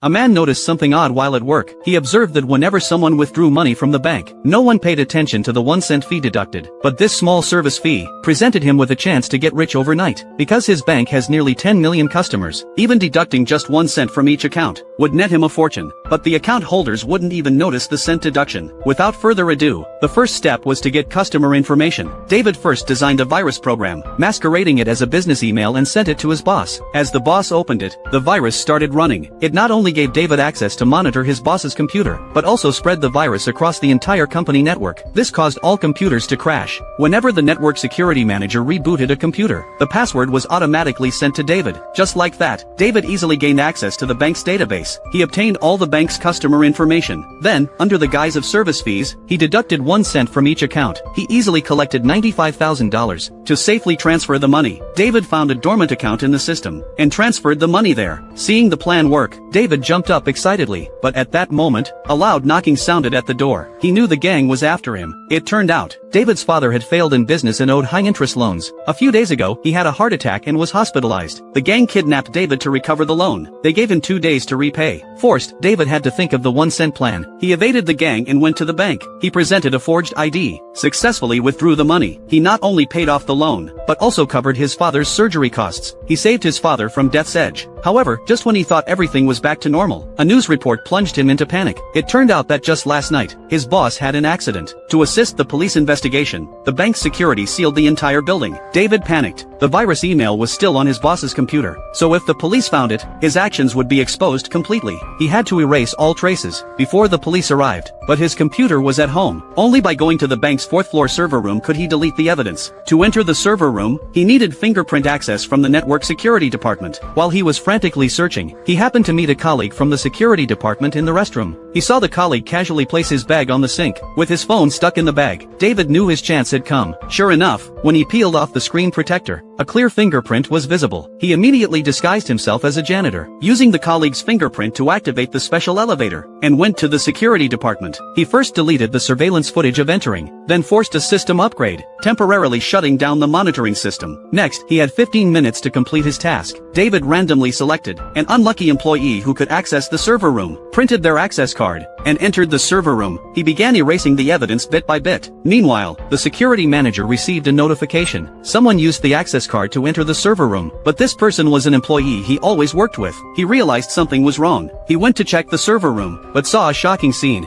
A man noticed something odd while at work. He observed that whenever someone withdrew money from the bank, no one paid attention to the 1-cent fee deducted. But this small service fee presented him with a chance to get rich overnight. Because his bank has nearly 10 million customers, even deducting just 1 cent from each account would net him a fortune. But the account holders wouldn't even notice the cent deduction. Without further ado, the first step was to get customer information. David first designed a virus program, masquerading it as a business email, and sent it to his boss. As the boss opened it, the virus started running. It not only gave David access to monitor his boss's computer, but also spread the virus across the entire company network. This caused all computers to crash. Whenever the network security manager rebooted a computer, the password was automatically sent to David. Just like that, David easily gained access to the bank's database. He obtained all the bank's customer information. Then, under the guise of service fees, he deducted 1 cent from each account. He easily collected $95,000. To safely transfer the money, David found a dormant account in the system and transferred the money there. Seeing the plan work, David jumped up excitedly, but at that moment, a loud knocking sounded at the door. He knew the gang was after him. It turned out, David's father had failed in business and owed high-interest loans. A few days ago, he had a heart attack and was hospitalized. The gang kidnapped David to recover the loan. They gave him 2 days to repay. Forced, David had to think of the 1-cent plan. He evaded the gang and went to the bank. He presented a forged ID, successfully withdrew the money. He not only paid off the loan, but also covered his father's surgery costs. He saved his father from death's edge. However, just when he thought everything was back to normal, a news report plunged him into panic. It turned out that just last night, his boss had an accident. To assist the police investigation, the bank's security sealed the entire building. David panicked. The virus email was still on his boss's computer, so if the police found it, his actions would be exposed completely. He had to erase all traces before the police arrived, but his computer was at home. Only by going to the bank's 4th-floor server room could he delete the evidence. To enter the server room, he needed fingerprint access from the network security department. While he was frantically searching, he happened to meet a colleague from the security department in the restroom. He saw the colleague casually place his bag on the sink, with his phone stuck in the bag. David knew his chance had come. Sure enough, when he peeled off the screen protector, a clear fingerprint was visible. He immediately disguised himself as a janitor, using the colleague's fingerprint to activate the special elevator, and went to the security department. He first deleted the surveillance footage of entering, then forced a system upgrade, temporarily shutting down the monitoring system. Next, he had 15 minutes to complete his task. David randomly selected an unlucky employee who could access the server room, printed their access card, and entered the server room. He began erasing the evidence bit by bit. Meanwhile, the security manager received a notification. Someone used the access card to enter the server room, but this person was an employee he always worked with. He realized something was wrong. He went to check the server room, but saw a shocking scene.